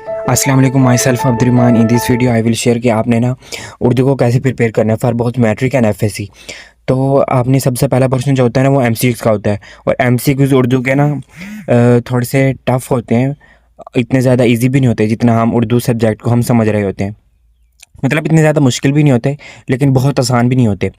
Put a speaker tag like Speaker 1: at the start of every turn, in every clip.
Speaker 1: अस्सलाम वालेकुम, myself Abdurrahman. In this video I will share कि आपने ना उर्दू को कैसे प्रिपेयर करना है for both matric and FSc. तो आपने सबसे पहला क्वेश्चन जो होता है ना वो एमसीक्यूज़ का होता है। और एमसीक्यूज़ उर्दू के ना थोड़े से टफ़ होते हैं, इतने ज़्यादा इजी भी नहीं होते जितना हम उर्दू सब्जेक्ट को हम समझ रहे होते हैं। मतलब इतने ज़्यादा मुश्किल भी नहीं होते, लेकिन बहुत आसान भी नहीं होते।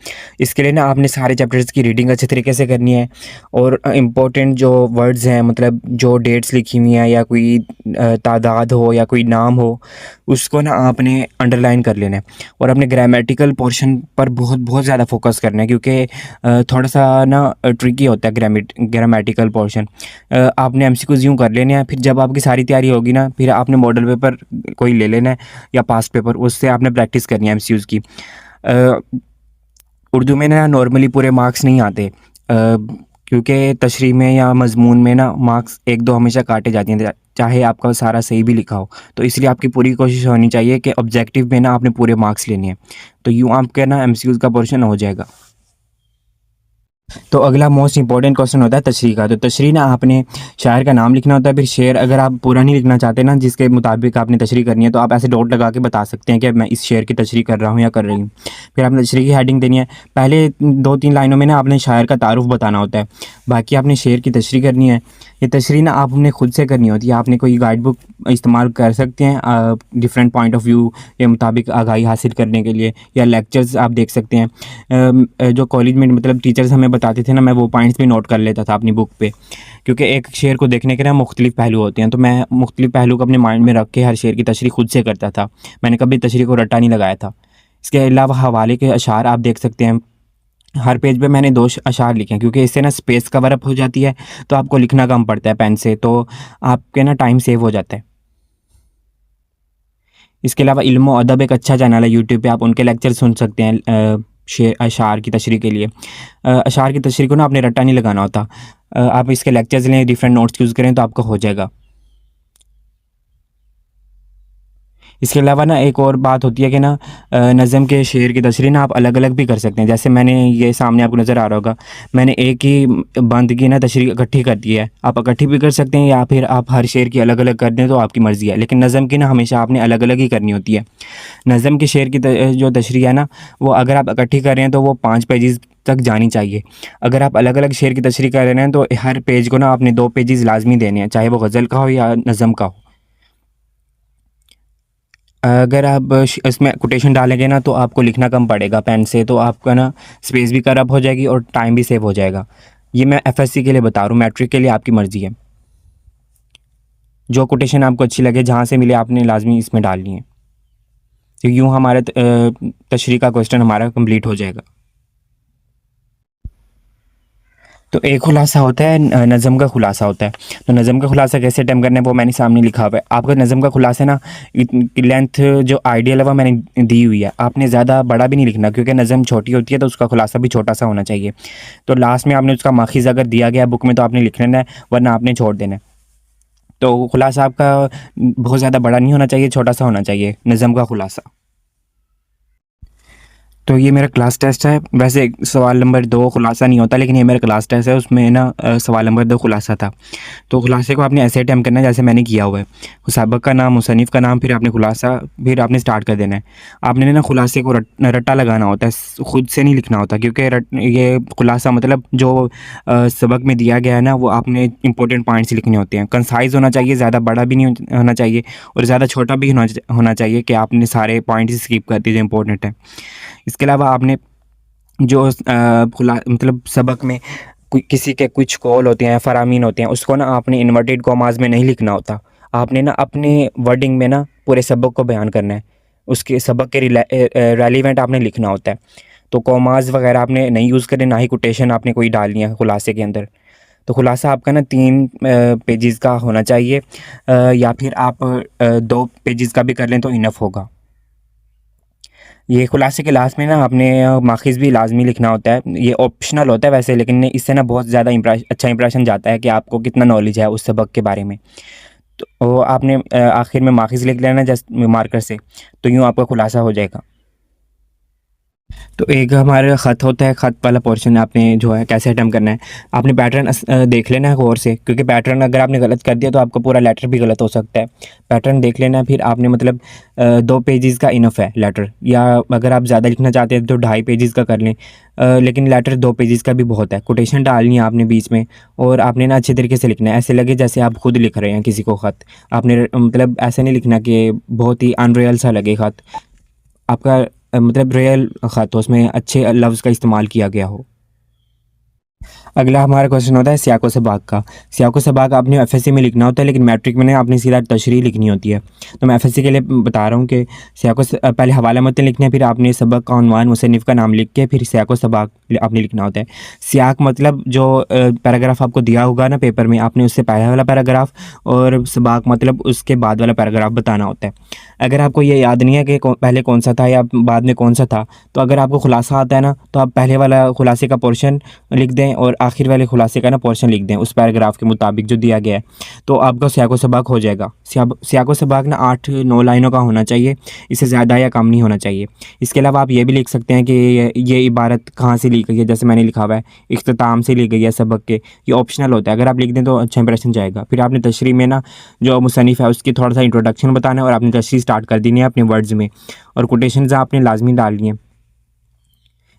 Speaker 1: इसके लिए ना आपने सारे चैप्टर्स की रीडिंग अच्छे तरीके से करनी है। और इम्पोर्टेंट जो वर्ड्स हैं, मतलब जो डेट्स लिखी हुई हैं या कोई तादाद हो या कोई नाम हो, उसको ना आपने अंडरलाइन कर लेना है। और अपने ग्रामेटिकल पोर्शन पर बहुत बहुत ज़्यादा फोकस करना है, क्योंकि थोड़ा सा ना ट्रिकी होता है ग्रामेटिकल पोर्शन। आपने एमसीक्यूज़ यूँ कर लेने हैं, फिर जब आपकी सारी तैयारी होगी ना, फिर आपने मॉडल पेपर कोई ले लेना है या पास्ट पेपर, उससे आपने प्रैक्टिस करनी है एमसीक्यूज़ की। उर्दू में ना नॉर्मली पूरे मार्क्स नहीं आते, क्योंकि तशरीह में या मज़मून में ना मार्क्स 1-2 हमेशा काटे जाते हैं, चाहे आपका सारा सही भी लिखा हो। तो इसलिए आपकी पूरी कोशिश होनी चाहिए कि ऑब्जेक्टिव में ना आपने पूरे मार्क्स लेने हैं। तो यूँ आपके ना एमसीक्यूज़ का पोर्शन हो जाएगा। तो अगला मोस्ट इंपॉर्टेंट क्वेश्चन होता है तशरीह का। तो तशरीह ना आपने शायर का नाम लिखना होता है। फिर शेर अगर आप पूरा नहीं लिखना चाहते ना, जिसके मुताबिक आपने तशरीह करनी है, तो आप ऐसे डॉट लगा के बता सकते हैं कि मैं इस शेर की तशरीह कर रहा हूँ या कर रही हूँ। फिर आपने तशरीह की हेडिंग देनी है। पहले 2-3 लाइनों में ना आपने शायर का तारुफ बताना होता है, बाकी आपने शेर की तशरीह करनी है। ये तशरीह ना आपने खुद से करनी होती है। आपने कोई गाइड बुक इस्तेमाल कर सकते हैं डिफरेंट पॉइंट ऑफ व्यू के मुताबिक आगाही हासिल करने के लिए, या लेक्चर्स आप देख सकते हैं। जो कॉलेज में मतलब टीचर्स हमें बताते थे ना, मैं वो पॉइंट्स भी नोट कर लेता था अपनी बुक पे, क्योंकि एक शेर को देखने के ना मुख्तलिफ पहलू होते हैं। तो मैं मुख्तलिफ पहलू को अपने माइंड में रख के हर शेर की तशरीह खुद से करता था। मैंने कभी तशरीह को रट्टा नहीं लगाया था। इसके अलावा हवाले के अशार आप देख सकते हैं। हर पेज पे मैंने 2 अशार लिखे हैं, क्योंकि इससे ना स्पेस कवर अप हो जाती है, तो आपको लिखना कम पड़ता है पेन से, तो आपके ना टाइम सेव हो जाता है। इसके अलावा इल्म और अदब एक अच्छा चैनल है यूट्यूब पे, आप उनके लेक्चर सुन सकते हैं शेर अशार की तशरीह के लिए। अशार की तशरीह को ना आपने रट्टा नहीं लगाना होता। आप इसके लेक्चर्स लें, डिफरेंट नोट्स यूज़ करें, तो आपका हो जाएगा। इसके अलावा ना एक और बात होती है कि ना नज़म के शेर की तशरीह ना आप अलग अलग भी कर सकते हैं। जैसे मैंने ये सामने आपको नज़र आ रहा होगा, मैंने एक ही बंद की ना तशरीह इकट्ठी कर दी है। आप इकट्ठी भी कर सकते हैं, या फिर आप हर शेर की अलग अलग कर दें, तो आपकी मर्ज़ी है। लेकिन नज़म की ना हमेशा आपने अलग अलग ही करनी होती है। नज़म के शेर की जो तशरीह है ना, वो अगर आप इकट्ठी कर रहे हैं तो वो 5 पेजेस तक जानी चाहिए। अगर आप अलग अलग शेर की तशरीह कर रहे हैं, तो हर पेज को ना आपने 2 पेजेस लाजमी देने हैं, चाहे वो गज़ल का हो या नज़म का हो। अगर आप इसमें कोटेशन डालेंगे ना, तो आपको लिखना कम पड़ेगा पेन से, तो आपका ना स्पेस भी कवर अप हो जाएगी और टाइम भी सेव हो जाएगा। ये मैं एफएससी के लिए बता रहा हूँ, मैट्रिक के लिए आपकी मर्ज़ी है। जो कोटेशन आपको अच्छी लगे, जहाँ से मिले, आपने लाजमी इसमें डालनी है। तो यूँ हमारा तशरीह का क्वेश्चन हमारा कंप्लीट हो जाएगा। तो एक खुलासा होता है, नज़म का खुलासा होता है। तो नज़म का खुलासा कैसे अटेम्प्ट करना है वो मैंने सामने लिखा हुआ है। आपका नज़म का खुलासा ना लेंथ जो आइडियल है वो मैंने दी हुई है। आपने ज़्यादा बड़ा भी नहीं लिखना, क्योंकि नज़म छोटी होती है, तो उसका खुलासा भी छोटा सा होना चाहिए। तो लास्ट में आपने उसका माखिज़ अगर दिया गया बुक में, तो आपने लिख लेना है, वरना आपने छोड़ देना है। तो खुलासा आपका बहुत ज़्यादा बड़ा नहीं होना चाहिए, छोटा सा होना चाहिए नज़म का खुलासा। तो ये मेरा क्लास टेस्ट है। वैसे सवाल नंबर 2 खुलासा नहीं होता, लेकिन ये मेरा क्लास टेस्ट है, उसमें ना सवाल नंबर 2 खुलासा था। तो खुलासे को आपने ऐसे अटैम्प्ट करना है जैसे मैंने किया हुआ है। सबक का नाम, मुसन्निफ़ का नाम, फिर आपने खुलासा, फिर आपने स्टार्ट कर देना है। आपने ना खुलासे को रट्टा लगाना होता है, खुद से नहीं लिखना होता, क्योंकि ये खुलासा मतलब जो सबक में दिया गया है ना, वो आपने इंपॉर्टेंट पॉइंट्स लिखने होते हैं। कंसाइज़ होना चाहिए, ज़्यादा बड़ा भी नहीं होना चाहिए और ज़्यादा छोटा भी होना चाहिए कि आपने सारे पॉइंट्स स्किप कर दिए जो इंपॉर्टेंट है। इसके अलावा आपने जो खुला मतलब सबक में किसी के कुछ कॉल होते हैं, फ़रामीन होते हैं, उसको ना आपने इन्वर्टेड कॉमास में नहीं लिखना होता। आपने ना अपने वर्डिंग में ना पूरे सबक को बयान करना है। उसके सबक के रेलिवेंट आपने लिखना होता है। तो कॉमास वगैरह आपने नहीं यूज़ करने, ना ही कोटेशन आपने कोई डालनी है खुलासे के अंदर। तो खुलासा आपका ना 3 पेजेस का होना चाहिए, या फिर आप 2 पेजेस का भी कर लें तो इनफ होगा। ये खुलासे के लास्ट में ना आपने माखिज़ भी लाज़मी लिखना होता है। ये ऑप्शनल होता है वैसे, लेकिन इससे ना बहुत ज़्यादा अच्छा इंप्रेशन जाता है कि आपको कितना नॉलेज है उस सबक के बारे में। तो आपने आखिर में माखिज़ लिख लेना जस्ट मार्कर से, तो यूँ आपका खुलासा हो जाएगा। तो एक हमारा ख़त होता है, ख़त वाला पोर्शन आपने जो है कैसे अटेम्प्ट करना है। आपने पैटर्न देख लेना है गौर से, क्योंकि पैटर्न अगर आपने गलत कर दिया तो आपका पूरा लेटर भी गलत हो सकता है। पैटर्न देख लेना है, फिर आपने मतलब 2 पेजेस का इनफ है लेटर, या अगर आप ज़्यादा लिखना चाहते हैं तो 2.5 पेजेस का कर लें। लेकिन लेटर 2 पेजेस का भी बहुत है। कोटेशन डालनी है आपने बीच में, और आपने ना अच्छे तरीके से लिखना है, ऐसे लगे जैसे आप खुद लिख रहे हैं किसी को ख़त। आपने मतलब ऐसे नहीं लिखना कि बहुत ही अनरियल सा लगे ख़त। आपका मतलब रियल ख़त हो, उसमें अच्छे लफ्ज़ का इस्तेमाल किया गया हो। अगला हमारा क्वेश्चन होता है सियाक़ो सबाक़ का। सियाक़ो सबाक़ आपने एफएससी में लिखना होता है, लेकिन मैट्रिक में ना आपने सीधा तशरीह लिखनी होती है। तो मैं एफएससी के लिए बता रहा हूँ कि पहले हवाला मतन लिखना है, फिर आपने सबक का उन्वान मुसन्निफ़ का नाम लिख के फिर सियाक़ो सबाक़ आपने लिखना होता है। सियाक़ मतलब जो पैराग्राफ आपको दिया होगा ना पेपर में, आपने उससे पहले वाला पैराग्राफ, और सबाक़ मतलब उसके बाद वाला पैराग्राफ बताना होता है। अगर आपको ये याद नहीं है कि पहले कौन सा था या बाद में कौन सा था, तो अगर आपको खुलासा आता है ना, तो आप पहले वाला खुलासे का पोर्शन लिख दें और आखिर वाले खुलासे का ना पोर्शन लिख दें उस पैराग्राफ के मुताबिक जो दिया गया है, तो आपका सियाक़ो सबाक़ हो जाएगा। सियाक़ो सबाक़ ना 8-9 लाइनों का होना चाहिए, इससे ज़्यादा या कम नहीं होना चाहिए। इसके अलावा आप ये भी लिख सकते हैं कि ये इबारत कहाँ से ली गई है, जैसे मैंने लिखा हुआ है इख्तिताम से ली गई है सबक के। ये ऑप्शनल होता है, अगर आप लिख दें तो अच्छा इंप्रेशन जाएगा। फिर आपने तशरीह में ना जो मुसन्निफ़ है उसकी थोड़ा सा इंट्रोडक्शन बताना है, और आपने तशरीह स्टार्ट कर देनी है अपने वर्ड्स में, और कोटेशंस आपने लाजमी डालनी है।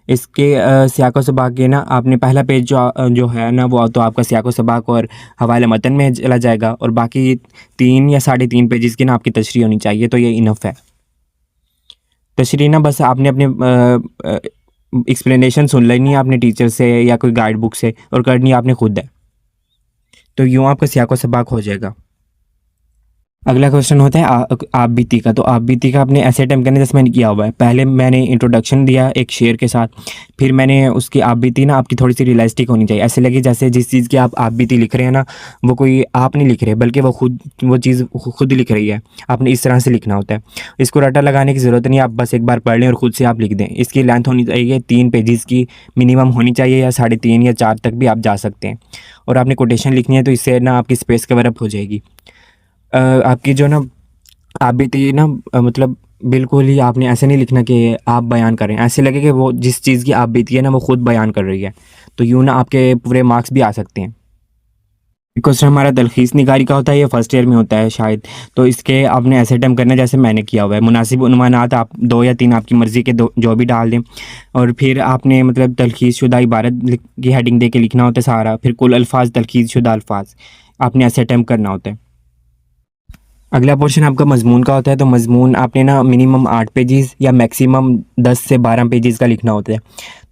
Speaker 1: इसके सियाक़ो सबाक़ के ना आपने पहला पेज जो है ना, वो तो आपका सियाक़ो सबाक़ और हवाले मतन में चला जाएगा, और बाकी 3 या 3.5 पेजेस की ना आपकी तशरीह होनी चाहिए, तो ये इनफ है। तशरीह ना बस आपने अपने एक्सप्लेनेशन सुन लेनी है अपने टीचर से या कोई गाइड बुक से, और करनी आपने खुद है। तो यूँ आपका सियाक़ो सबाक़ हो जाएगा। अगला क्वेश्चन होता है आप बीती का। तो आप बीती का आपने ऐसे अटेम्प्ट करना जैसे मैंने किया हुआ है। पहले मैंने इंट्रोडक्शन दिया एक शेर के साथ, फिर मैंने उसकी आप बीती ना आपकी थोड़ी सी रियलिस्टिक होनी चाहिए, ऐसे लगे जैसे जिस चीज़ की आप बीती लिख रहे हैं ना, वो कोई आप नहीं लिख रहे, बल्कि वो चीज़ खुद लिख रही है। आपने इस तरह से लिखना होता है। इसको रटा लगाने की ज़रूरत नहीं, आप बस एक बार पढ़ लें और ख़ुद से आप लिख दें। इसकी लेंथ होनी चाहिए 3 पेजेस की मिनिमम होनी चाहिए, या 3.5 या 4 तक भी आप जा सकते हैं। और आपने कोटेशन लिखनी है, तो इससे ना आपकी स्पेस कवर अप हो जाएगी। आपकी जो ना आप बीती ना मतलब बिल्कुल ही आपने ऐसे नहीं लिखना कि आप बयान कर रहे हैं, ऐसे लगे कि वो जिस चीज़ की आप बीती है ना वो खुद बयान कर रही है, तो यूँ ना आपके पूरे मार्क्स भी आ सकते हैं। क्वेश्चन हमारा तलखीस निगारी का होता है, ये फर्स्ट ईयर में होता है शायद। तो इसके आपने ऐसे अटेम्प्ट करना है जैसे मैंने किया हुआ है। मुनासिब उन्वानात आप 2 या 3 आपकी मर्ज़ी के जो भी डाल दें, और फिर आपने मतलब तलखीस शुदा इबारत की हेडिंग दे के लिखना होता है सारा, फिर कुल अल्फाज तलखीस शुदा अल्फाज आपने ऐसे अटेम्प्ट करना होता है। अगला पोर्शन आपका मज़मून का होता है। तो मज़मून आपने ना मिनिमम 8 पेजेस या मैक्सिमम 10 से 12 पेजेस का लिखना होता है।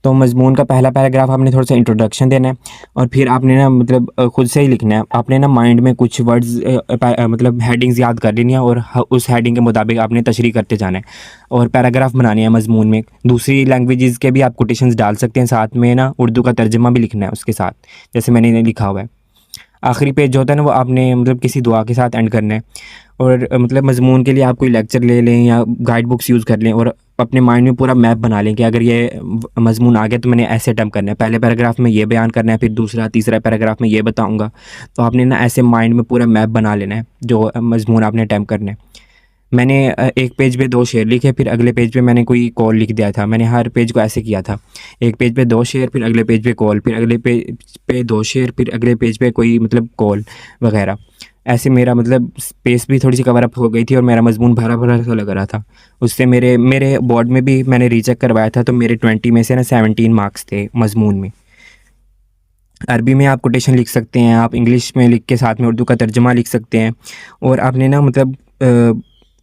Speaker 1: तो मज़मून का पहला पैराग्राफ आपने थोड़ा सा इंट्रोडक्शन देना है, और फिर आपने ना मतलब खुद से ही लिखना है। आपने ना माइंड में कुछ वर्ड्स मतलब हेडिंग्स याद कर लेनी है, और उस हेडिंग के मुताबिक आपने तशरीह करते जाना है, और पैराग्राफ बनानी है मज़मून में। दूसरी लैंग्वेजेस के भी आप कोटेशंस डाल सकते हैं, साथ में ना उर्दू का तर्जुमा भी लिखना है उसके साथ, जैसे मैंने लिखा हुआ है। आखिरी पेज जो होता है ना, वो आपने मतलब किसी दुआ के साथ एंड करना है। और मतलब मज़मून के लिए आप कोई लेक्चर ले लें या गाइड बुक्स यूज़ कर लें, और अपने माइंड में पूरा मैप बना लें कि अगर ये मज़मून आ गया तो मैंने ऐसे अटेम्प्ट करना है, पहले पैराग्राफ में ये बयान करना है, फिर दूसरा तीसरा पैराग्राफ में ये बताऊँगा। तो आपने ना ऐसे माइंड में पूरा मैप बना लेना है जो मज़मून आपने अटेम्प्ट करना है। मैंने एक पेज पे 2 शेर लिखे, फिर अगले पेज पे मैंने कोई कॉल लिख दिया था। मैंने हर पेज को ऐसे किया था, एक पेज पे 2 शेर, फिर अगले पेज पे कॉल, फिर अगले पेज पे 2 शेर, फिर अगले पेज पे कोई मतलब कॉल वगैरह। ऐसे मेरा मतलब स्पेस भी थोड़ी सी कवर अप हो गई थी, और मेरा मज़मून भरा भरा सा लग रहा था। उससे मेरे बोर्ड में भी मैंने रीचेक करवाया था, तो मेरे 20 में से ना 17 मार्क्स थे मज़मून में। अरबी में आप कोटेशन लिख सकते हैं, आप इंग्लिश में लिख के साथ में उर्दू का तर्जुमा लिख सकते हैं। और आपने ना मतलब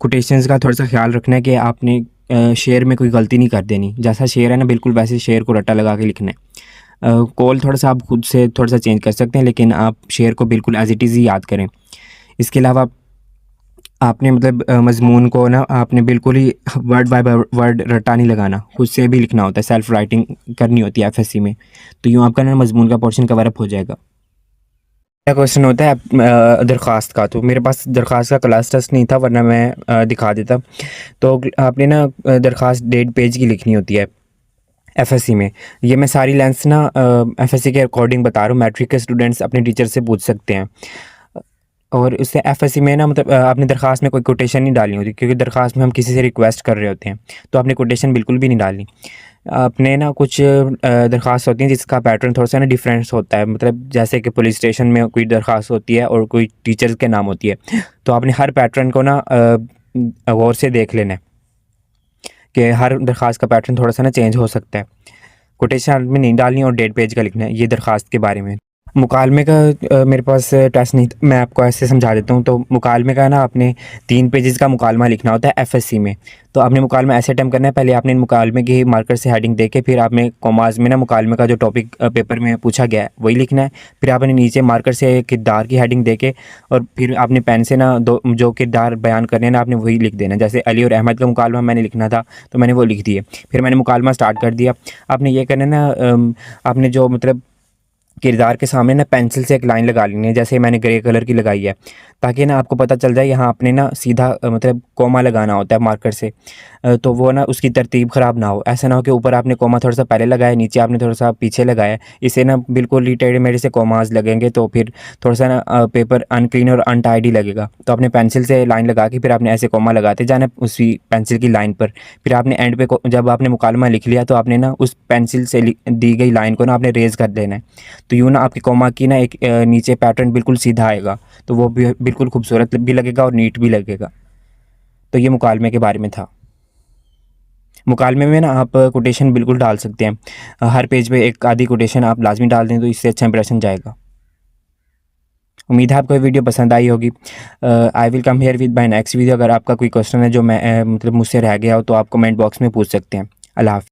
Speaker 1: कोटेशंस का थोड़ा सा ख्याल रखना है कि आपने शेर में कोई गलती नहीं कर देनी, जैसा शेर है ना बिल्कुल वैसे शेर को रट्टा लगा के लिखना है। कॉल थोड़ा सा आप खुद से थोड़ा सा चेंज कर सकते हैं, लेकिन आप शेर को बिल्कुल एज़ इट इज़ ही याद करें। इसके अलावा आपने मतलब मज़मून को ना आपने बिल्कुल ही वर्ड बाय वर्ड रट्टा नहीं लगाना, खुद से भी लिखना होता है, सेल्फ राइटिंग करनी होती है एफएससी में। तो यूँ आपका ना मज़मून का पोर्शन कवर अप हो जाएगा। अगला क्वेश्चन होता है दरख्वास्त का। तो मेरे पास दरख्वास्त का क्लास टेस्ट नहीं था, वरना मैं दिखा देता। तो आपने ना दरख्वास्त 1.5 पेज की लिखनी होती है एफएससी में। ये मैं सारी लेंथ्स ना एफएससी के अकॉर्डिंग बता रहा हूँ, मैट्रिक के स्टूडेंट्स अपने टीचर से पूछ सकते हैं। और इससे एफएससी में ना मतलब आपने दरख्वास्त में कोई कोटेशन नहीं डालनी होती, क्योंकि दरख्वास्त में हम किसी से रिक्वेस्ट कर रहे होते हैं, तो आपने कोटेशन बिल्कुल भी नहीं डालनी। अपने ना कुछ दरख्वास्त होती हैं जिसका पैटर्न थोड़ा सा ना डिफरेंस होता है, मतलब जैसे कि पुलिस स्टेशन में कोई दरख्वास्त होती है और कोई टीचर्स के नाम होती है, तो आपने हर पैटर्न को ना गौर से देख लेना है कि हर दरख्वास्त का पैटर्न थोड़ा सा ना चेंज हो सकता है। कोटेशन में नहीं डालनी और डेट पेज का लिखना है, ये दरख्वास्त के बारे में। मुकालमे का मेरे पास टेस्ट नहीं, मैं आपको ऐसे समझा देता हूँ। तो मुकालमे का ना आपने 3 पेजेस का मुकालमा लिखना होता है एफएससी में। तो आपने मुकालमा ऐसे अटेम्प्ट करना है, पहले आपने मुकालमे की मार्कर से हेडिंग देके फिर आपने कॉमास में ना मुकालमे का जो टॉपिक पेपर में पूछा गया है वही लिखना है। फिर आपने नीचे मार्कर से किरदार की हेडिंग देके और फिर आपने पेन से ना दो जो किरदार बयान करने हैं ना आपने वही लिख देना। जैसे अली और अहमद का मुकालमा मैंने लिखना था तो मैंने वो लिख दिए। फिर मैंने मुकालमा स्टार्ट कर दिया। आपने ये करना है ना, आपने जो मतलब किरदार के सामने ना पेंसिल से एक लाइन लगा लेनी है, जैसे मैंने ग्रे कलर की लगाई है, ताकि ना आपको पता चल जाए यहाँ आपने ना सीधा मतलब कोमा लगाना होता है मार्कर से। तो वो ना उसकी तरतीब ख़राब ना हो। ऐसा ना हो कि ऊपर आपने कोमा थोड़ा सा पहले लगाया, नीचे आपने थोड़ा सा पीछे लगाया। इससे ना बिल्कुल ही टेढ़े मेढ़े से कोमास लगेंगे तो फिर थोड़ा सा ना पेपर अनक्लीन और अनटाइडी लगेगा। तो आपने पेंसिल से लाइन लगा के फिर आपने ऐसे कोमा लगाते जाना उसी पेंसिल की लाइन पर। फिर आपने एंड पे जब आपने मुकालमा लिख लिया तो आपने ना उस पेंसिल से दी गई लाइन को ना आपने रेज़ कर देना है। तो यूँ ना आपके कोमा की ना एक नीचे पैटर्न बिल्कुल सीधा आएगा, तो वो भी बिल्कुल खूबसूरत भी लगेगा और नीट भी लगेगा। तो ये मुकालमे के बारे में था। मुकालमे में ना आप कोटेशन बिल्कुल डाल सकते हैं, हर पेज पे एक आधी कोटेशन आप लाजमी डाल दें तो इससे अच्छा इंप्रेशन जाएगा। उम्मीद है आपको ये वीडियो पसंद आई होगी। I will come here with my next video. अगर आपका कोई क्वेश्चन है जो मैं मतलब मुझसे रह गया हो तो आप कमेंट बॉक्स में पूछ सकते हैं। अल्लाह हाफ़िज़।